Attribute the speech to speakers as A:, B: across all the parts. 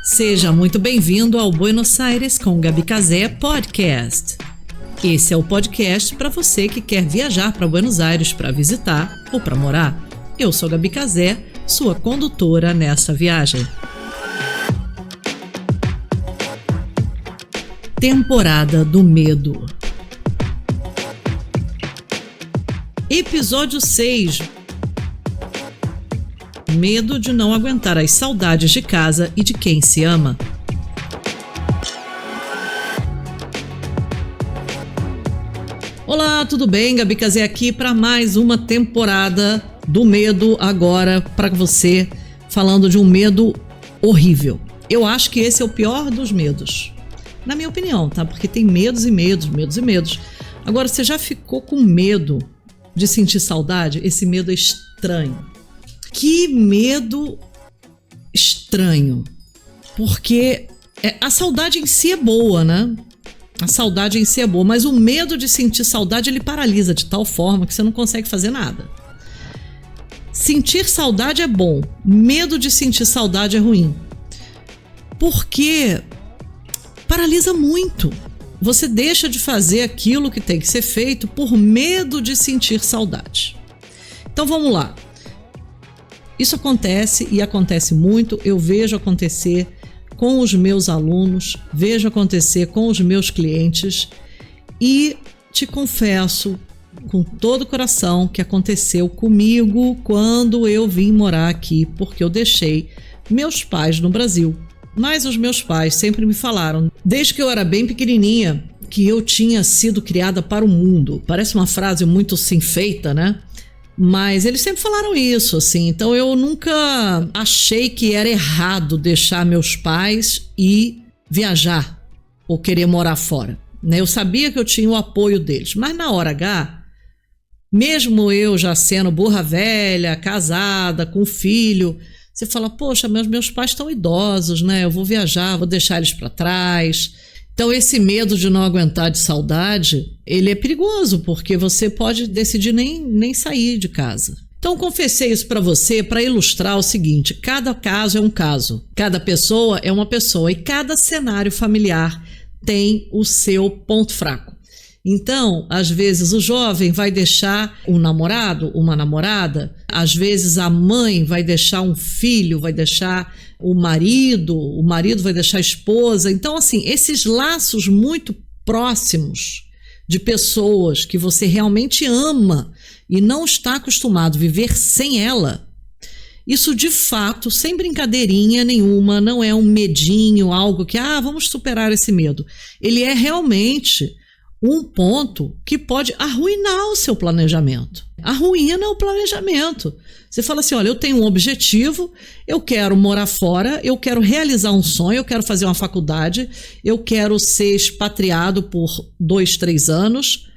A: Seja muito bem-vindo ao Buenos Aires com Gabi Casé Podcast. Esse é o podcast para você que quer viajar para Buenos Aires para visitar ou para morar. Eu sou Gabi Casé, sua condutora nessa viagem. Temporada do Medo. Episódio 6. Medo de não aguentar as saudades de casa e de quem se ama. Olá, tudo bem? Gabi Casé aqui para mais uma temporada do medo agora para você, falando de um medo horrível. Eu acho que esse é o pior dos medos, na minha opinião, tá? Porque tem medos e medos, medos e medos. Agora, você já ficou com medo de sentir saudade? Esse medo é estranho. Que medo estranho, porque a saudade em si é boa, né? A saudade em si é boa, mas o medo de sentir saudade, ele paralisa de tal forma que você não consegue fazer nada. Sentir saudade é bom, medo de sentir saudade é ruim, porque paralisa muito. Você deixa de fazer aquilo que tem que ser feito por medo de sentir saudade. Então vamos lá. Isso acontece e acontece muito, eu vejo acontecer com os meus alunos, vejo acontecer com os meus clientes e te confesso com todo o coração que aconteceu comigo quando eu vim morar aqui, porque eu deixei meus pais no Brasil. Mas os meus pais sempre me falaram, desde que eu era bem pequenininha, que eu tinha sido criada para o mundo. Parece uma frase muito assim feita, né? Mas eles sempre falaram isso, assim, então eu nunca achei que era errado deixar meus pais e viajar ou querer morar fora, né? Eu sabia que eu tinha o apoio deles, mas na hora H, mesmo eu já sendo burra velha, casada, com filho, você fala, poxa, meus pais estão idosos, né? Eu vou viajar, vou deixar eles para trás. Então esse medo de não aguentar de saudade, ele é perigoso, porque você pode decidir nem sair de casa. Então confessei isso para você para ilustrar o seguinte, cada caso é um caso, cada pessoa é uma pessoa e cada cenário familiar tem o seu ponto fraco. Então, às vezes o jovem vai deixar um namorado, uma namorada, às vezes a mãe vai deixar um filho, vai deixar o marido vai deixar a esposa. Então, assim, esses laços muito próximos de pessoas que você realmente ama e não está acostumado a viver sem ela, isso de fato, sem brincadeirinha nenhuma, não é um medinho, algo que, vamos superar esse medo. Ele é realmente um ponto que pode arruinar o seu planejamento. Arruína o planejamento. Você fala assim, olha, eu tenho um objetivo, eu quero morar fora, eu quero realizar um sonho, eu quero fazer uma faculdade, eu quero ser expatriado por 2, 3 anos,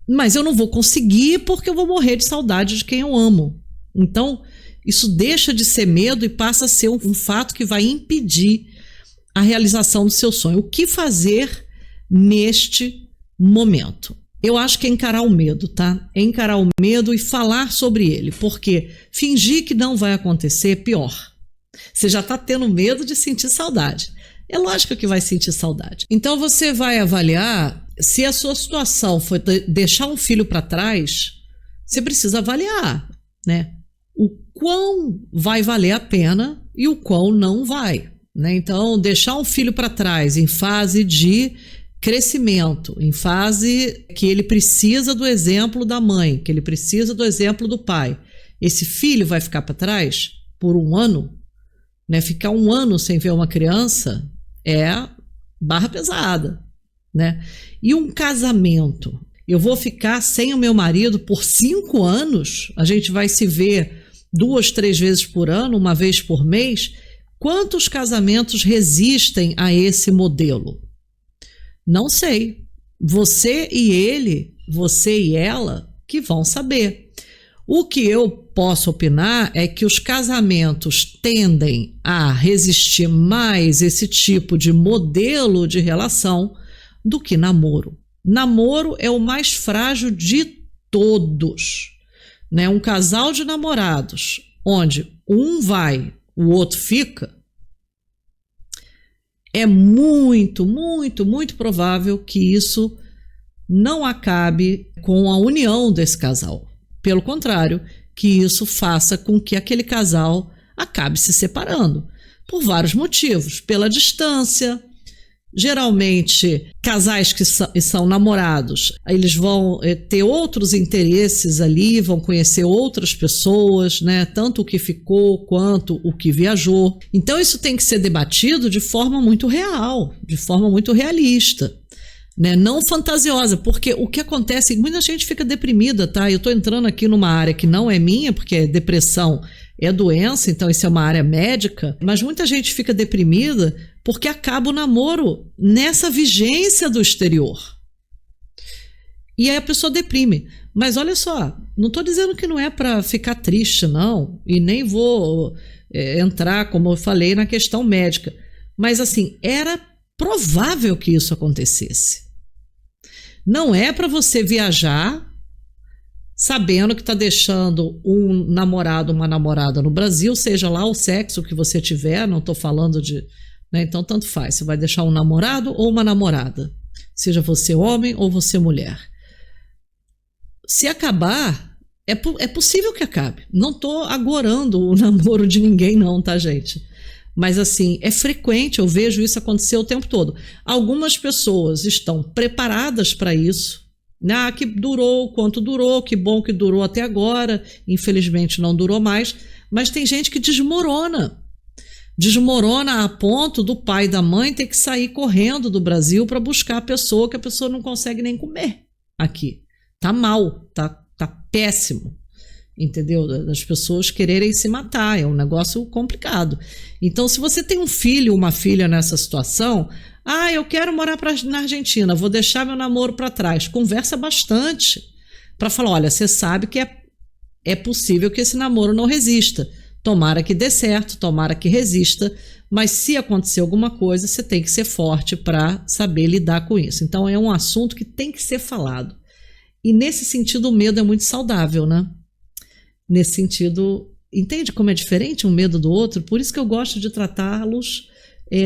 A: mas eu não vou conseguir porque eu vou morrer de saudade de quem eu amo. Então, isso deixa de ser medo e passa a ser um fato que vai impedir a realização do seu sonho. O que fazer neste momento? Eu acho que é encarar o medo, tá? É encarar o medo e falar sobre ele, porque fingir que não vai acontecer é pior. Você já está tendo medo de sentir saudade. É lógico que vai sentir saudade. Então você vai avaliar se a sua situação foi deixar um filho para trás, você precisa avaliar, né? O quão vai valer a pena e o quão não vai, né? Então, deixar um filho para trás em fase de crescimento, em fase que ele precisa do exemplo da mãe, que ele precisa do exemplo do pai. Esse filho vai ficar para trás por 1 ano, né? Ficar 1 ano sem ver uma criança é barra pesada, né? E um casamento, eu vou ficar sem o meu marido por 5 anos, a gente vai se ver 2, 3 vezes por ano, 1 vez por mês. Quantos casamentos resistem a esse modelo? Não sei. Você e ele, você e ela, que vão saber. O que eu posso opinar é que os casamentos tendem a resistir mais esse tipo de modelo de relação do que namoro. Namoro é o mais frágil de todos, né? Um casal de namorados, onde um vai, o outro fica, é muito, muito, muito provável que isso não acabe com a união desse casal. Pelo contrário, que isso faça com que aquele casal acabe se separando, por vários motivos. Pela distância, geralmente casais que são namorados, eles vão ter outros interesses ali, vão conhecer outras pessoas, né? Tanto o que ficou quanto o que viajou. Então isso tem que ser debatido de forma muito real, de forma muito realista, né? Não fantasiosa, porque o que acontece, muita gente fica deprimida, tá? Eu estou entrando aqui numa área que não é minha, porque depressão é doença, então isso é uma área médica, mas muita gente fica deprimida porque acaba o namoro nessa vigência do exterior. E aí a pessoa deprime. Mas olha só, não estou dizendo que não é para ficar triste, não, e nem vou entrar, como eu falei, na questão médica. Mas assim, era provável que isso acontecesse. Não é para você viajar sabendo que está deixando um namorado, uma namorada no Brasil, seja lá o sexo que você tiver, não estou falando de... Né, então, tanto faz, você vai deixar um namorado ou uma namorada, seja você homem ou você mulher. Se acabar, é possível que acabe. Não estou agorando o namoro de ninguém não, tá, gente? Mas assim, é frequente, eu vejo isso acontecer o tempo todo. Algumas pessoas estão preparadas para isso. Ah, que durou, quanto durou, que bom que durou até agora, infelizmente não durou mais, mas tem gente que desmorona a ponto do pai e da mãe ter que sair correndo do Brasil para buscar a pessoa, que a pessoa não consegue nem comer aqui. Tá mal, tá péssimo, entendeu? Das pessoas quererem se matar, é um negócio complicado. Então, se você tem um filho, uma filha nessa situação, eu quero morar na Argentina, vou deixar meu namoro para trás. Conversa bastante para falar, olha, você sabe que é possível que esse namoro não resista. Tomara que dê certo, tomara que resista, mas se acontecer alguma coisa, você tem que ser forte para saber lidar com isso. Então é um assunto que tem que ser falado. E nesse sentido o medo é muito saudável, né? Nesse sentido, entende como é diferente um medo do outro? Por isso que eu gosto de tratá-los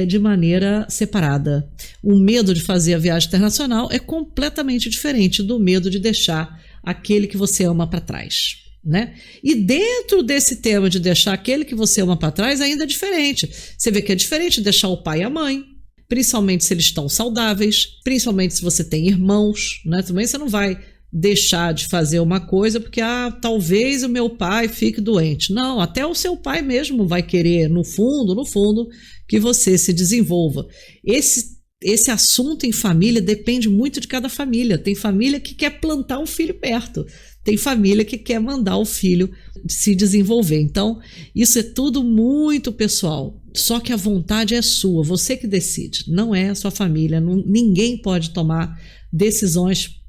A: de maneira separada. O medo de fazer a viagem internacional é completamente diferente do medo de deixar aquele que você ama para trás, né? E dentro desse tema de deixar aquele que você ama para trás ainda é diferente. Você vê que é diferente deixar o pai e a mãe, principalmente se eles estão saudáveis, principalmente se você tem irmãos, né? Também você não vai deixar de fazer uma coisa porque talvez o meu pai fique doente. Não, até o seu pai mesmo vai querer, no fundo, que você se desenvolva. Esse assunto em família depende muito de cada família. Tem família que quer plantar um filho perto, tem família que quer mandar o filho se desenvolver. Então, isso é tudo muito pessoal. Só que a vontade é sua, você que decide, não é a sua família. Ninguém pode tomar decisões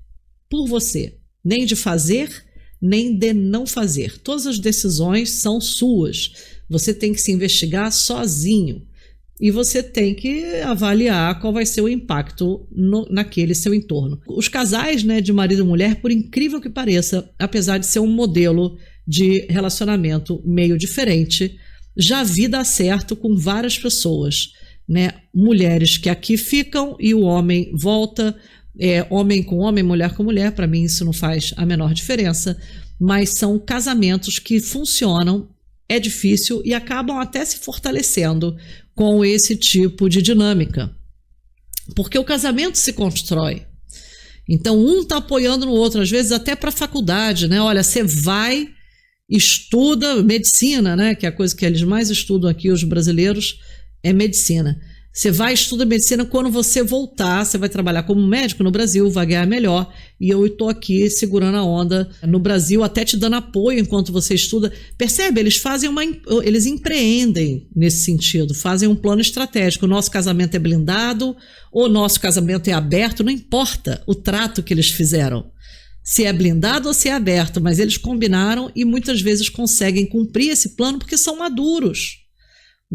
A: por você, nem de fazer, nem de não fazer. Todas as decisões são suas. Você tem que se investigar sozinho. E você tem que avaliar qual vai ser o impacto naquele seu entorno. Os casais, né, de marido e mulher, por incrível que pareça, apesar de ser um modelo de relacionamento meio diferente, já vi dar certo com várias pessoas, né? Mulheres que aqui ficam e o homem volta, homem com homem, mulher com mulher. Para mim isso não faz a menor diferença, mas são casamentos que funcionam. É difícil e acabam até se fortalecendo com esse tipo de dinâmica. Porque o casamento se constrói. Então, um está apoiando no outro, às vezes até para a faculdade, né? Olha, você vai, estuda medicina, né? Que é a coisa que eles mais estudam aqui, os brasileiros, é medicina. Você vai, estuda medicina, quando você voltar, você vai trabalhar como médico no Brasil, vai ganhar melhor, e eu estou aqui segurando a onda no Brasil, até te dando apoio enquanto você estuda. Percebe? Eles empreendem nesse sentido, fazem um plano estratégico. O nosso casamento é blindado, ou o nosso casamento é aberto, não importa o trato que eles fizeram, se é blindado ou se é aberto, mas eles combinaram e muitas vezes conseguem cumprir esse plano porque são maduros.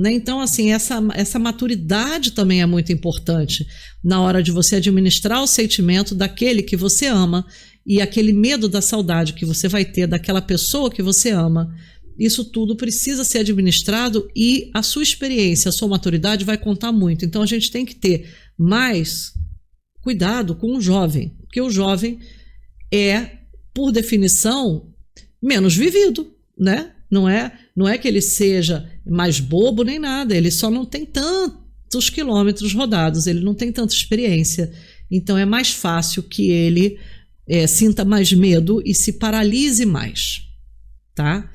A: Então, assim, essa maturidade também é muito importante na hora de você administrar o sentimento daquele que você ama e aquele medo da saudade que você vai ter daquela pessoa que você ama Isso tudo precisa ser administrado e a sua experiência, a sua maturidade vai contar muito. Então a gente tem que ter mais cuidado com o jovem, porque o jovem é, por definição, menos vivido, né? Não é que ele seja mais bobo nem nada, ele só não tem tantos quilômetros rodados, ele não tem tanta experiência. Então é mais fácil que ele sinta mais medo e se paralise mais, tá?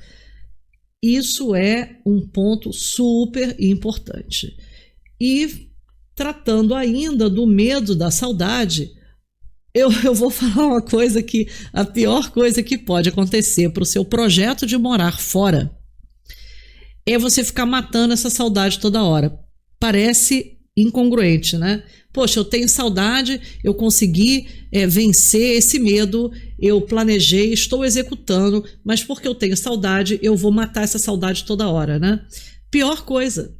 A: Isso é um ponto super importante. E tratando ainda do medo da saudade, eu vou falar uma coisa que a pior coisa que pode acontecer para o seu projeto de morar fora é você ficar matando essa saudade toda hora. Parece incongruente, né? Poxa, eu tenho saudade, eu consegui vencer esse medo, eu planejei, estou executando, mas porque eu tenho saudade, eu vou matar essa saudade toda hora, né? Pior coisa,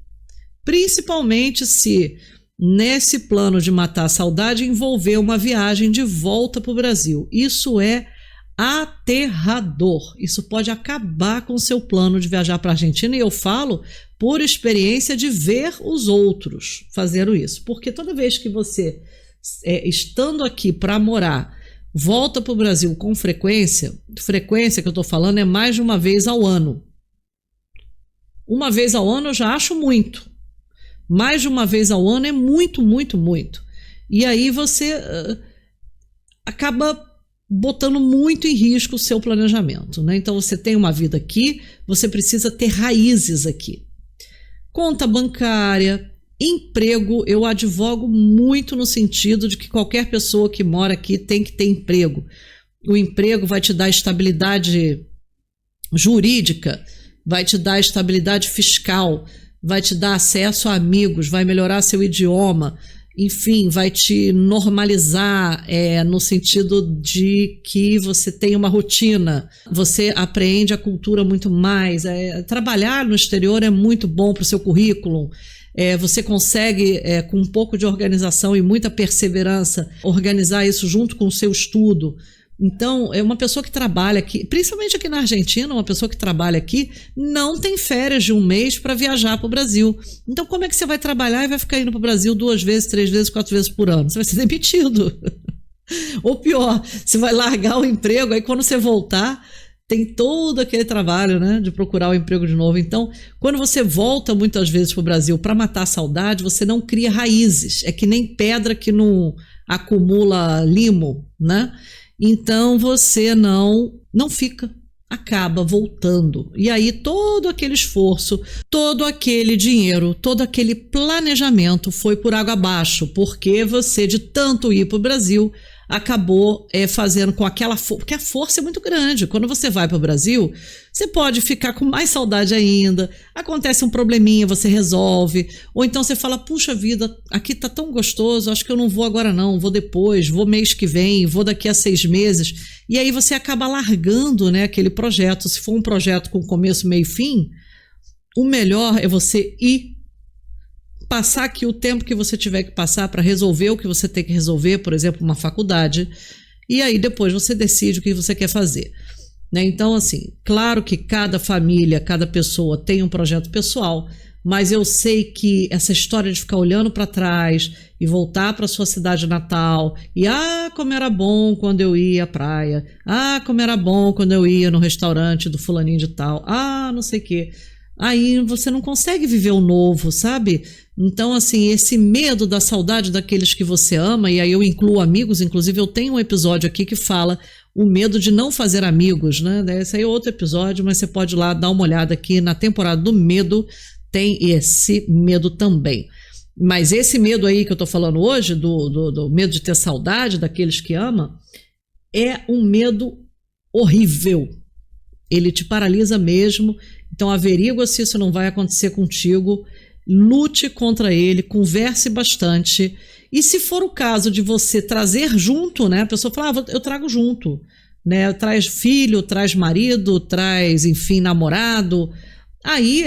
A: principalmente se nesse plano de matar a saudade envolver uma viagem de volta para o Brasil. Isso é aterrador. Isso pode acabar com o seu plano de viajar para a Argentina, e eu falo por experiência de ver os outros fazendo isso. Porque toda vez que você, estando aqui para morar, volta para o Brasil com frequência que eu estou falando é mais de uma vez ao ano. Uma vez ao ano eu já acho muito. Mais de uma vez ao ano é muito, muito, muito. E aí você acaba botando muito em risco o seu planejamento, né? Então você tem uma vida aqui, você precisa ter raízes aqui. Conta bancária, emprego, eu advogo muito no sentido de que qualquer pessoa que mora aqui tem que ter emprego. O emprego vai te dar estabilidade jurídica, vai te dar estabilidade fiscal, vai te dar acesso a amigos, vai melhorar seu idioma, enfim, vai te normalizar no sentido de que você tem uma rotina, você aprende a cultura muito mais. Trabalhar no exterior é muito bom para o seu currículo. Você consegue, com um pouco de organização e muita perseverança, organizar isso junto com o seu estudo. Então, uma pessoa que trabalha aqui, principalmente aqui na Argentina, uma pessoa que trabalha aqui não tem férias de um mês para viajar para o Brasil. Então, como é que você vai trabalhar e vai ficar indo para o Brasil 2 vezes, 3 vezes, 4 vezes por ano? Você vai ser demitido. Ou pior, você vai largar o emprego, aí quando você voltar, tem todo aquele trabalho, né, de procurar o emprego de novo. Então, quando você volta muitas vezes para o Brasil para matar a saudade, você não cria raízes. É que nem pedra que não acumula limo, né? Então você não fica, acaba voltando. E aí todo aquele esforço, todo aquele dinheiro, todo aquele planejamento foi por água abaixo, porque você, de tanto ir para o Brasil, acabou fazendo com aquela força, porque a força é muito grande. Quando você vai para o Brasil, você pode ficar com mais saudade ainda, acontece um probleminha, você resolve, ou então você fala, puxa vida, aqui tá tão gostoso, acho que eu não vou agora não, vou depois, vou mês que vem, vou daqui a 6 meses, e aí você acaba largando, né, aquele projeto. Se for um projeto com começo, meio e fim, o melhor é você ir, passar aqui o tempo que você tiver que passar para resolver o que você tem que resolver, por exemplo, uma faculdade, e aí depois você decide o que você quer fazer, né? Então, assim, claro que cada família, cada pessoa tem um projeto pessoal, mas eu sei que essa história de ficar olhando para trás e voltar para sua cidade natal e como era bom quando eu ia à praia, como era bom quando eu ia no restaurante do fulaninho de tal, não sei o quê. Aí você não consegue viver o novo, sabe? Então, assim, esse medo da saudade daqueles que você ama, e aí eu incluo amigos, inclusive eu tenho um episódio aqui que fala o medo de não fazer amigos, né? Esse aí é outro episódio, mas você pode ir lá dar uma olhada aqui na temporada do medo, tem esse medo também. Mas esse medo aí que eu tô falando hoje, do medo de ter saudade daqueles que ama, é um medo horrível. Ele te paralisa mesmo. Então averigua se isso não vai acontecer contigo, lute contra ele, converse bastante, e se for o caso de você trazer junto, né, a pessoa fala, eu trago junto, né, traz filho, traz marido, traz, enfim, namorado, aí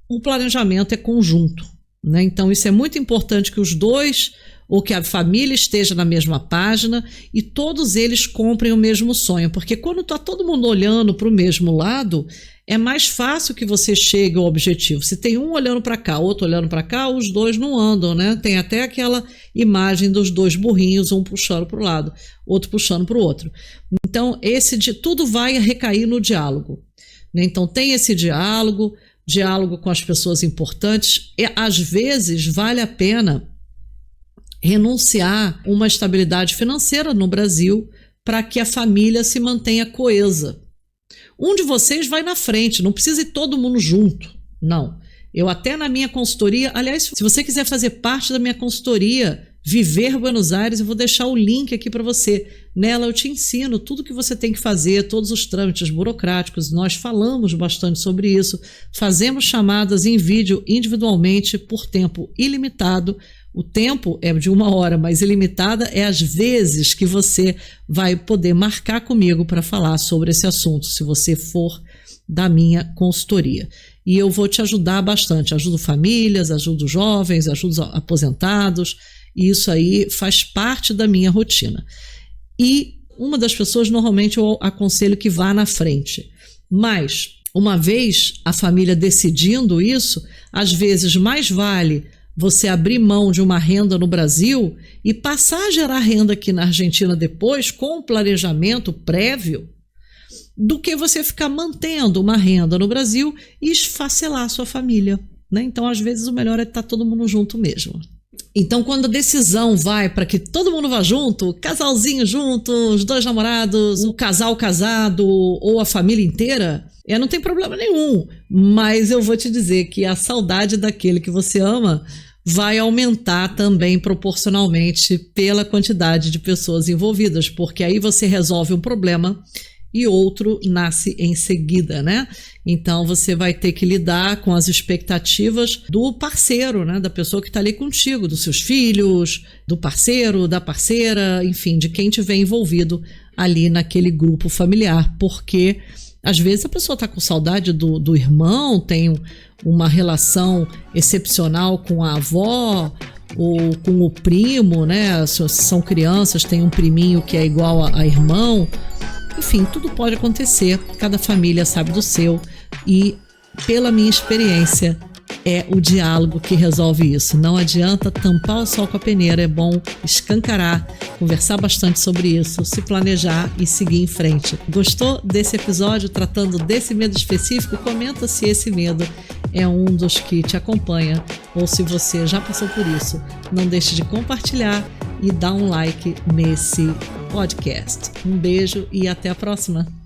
A: o planejamento é conjunto, né? Então isso é muito importante que os dois, ou que a família esteja na mesma página e todos eles comprem o mesmo sonho, porque quando está todo mundo olhando para o mesmo lado, é mais fácil que você chegue ao objetivo. Se tem um olhando para cá, outro olhando para cá, os dois não andam, né? Tem até aquela imagem dos dois burrinhos, um puxando para o lado, outro puxando para o outro. Então, tudo vai recair no diálogo, né? Então, tem esse diálogo com as pessoas importantes. E, às vezes, vale a pena renunciar a uma estabilidade financeira no Brasil para que a família se mantenha coesa. Um de vocês vai na frente, não precisa ir todo mundo junto, não. Eu até na minha consultoria, aliás, se você quiser fazer parte da minha consultoria, Viver Buenos Aires, eu vou deixar o link aqui para você. Nela eu te ensino tudo que você tem que fazer, todos os trâmites burocráticos, nós falamos bastante sobre isso, fazemos chamadas em vídeo individualmente por tempo ilimitado. O tempo é de 1 hora, mas ilimitada é as vezes que você vai poder marcar comigo para falar sobre esse assunto, se você for da minha consultoria. E eu vou te ajudar bastante. Ajudo famílias, ajudo jovens, ajudo aposentados, e isso aí faz parte da minha rotina. E uma das pessoas, normalmente, eu aconselho que vá na frente. Mas, uma vez a família decidindo isso, às vezes mais vale você abrir mão de uma renda no Brasil e passar a gerar renda aqui na Argentina depois, com um planejamento prévio, do que você ficar mantendo uma renda no Brasil e esfacelar a sua família, né? Então, às vezes, o melhor é estar todo mundo junto mesmo. Então, quando a decisão vai para que todo mundo vá junto, casalzinho junto, os 2 namorados, o casal casado ou a família inteira, não tem problema nenhum. Mas eu vou te dizer que a saudade daquele que você ama vai aumentar também proporcionalmente pela quantidade de pessoas envolvidas, porque aí você resolve um problema e outro nasce em seguida, né? Então você vai ter que lidar com as expectativas do parceiro, né? Da pessoa que está ali contigo, dos seus filhos, do parceiro, da parceira, enfim, de quem estiver envolvido ali naquele grupo familiar, porque às vezes a pessoa está com saudade do irmão, tem uma relação excepcional com a avó ou com o primo, né? Se são crianças, tem um priminho que é igual a irmão. Enfim, tudo pode acontecer, cada família sabe do seu e, pela minha experiência, é o diálogo que resolve isso. Não adianta tampar o sol com a peneira, é bom escancarar, conversar bastante sobre isso, se planejar e seguir em frente. Gostou desse episódio tratando desse medo específico? Comenta se esse medo é um dos que te acompanha ou se você já passou por isso. Não deixe de compartilhar e dar um like nesse podcast. Um beijo e até a próxima!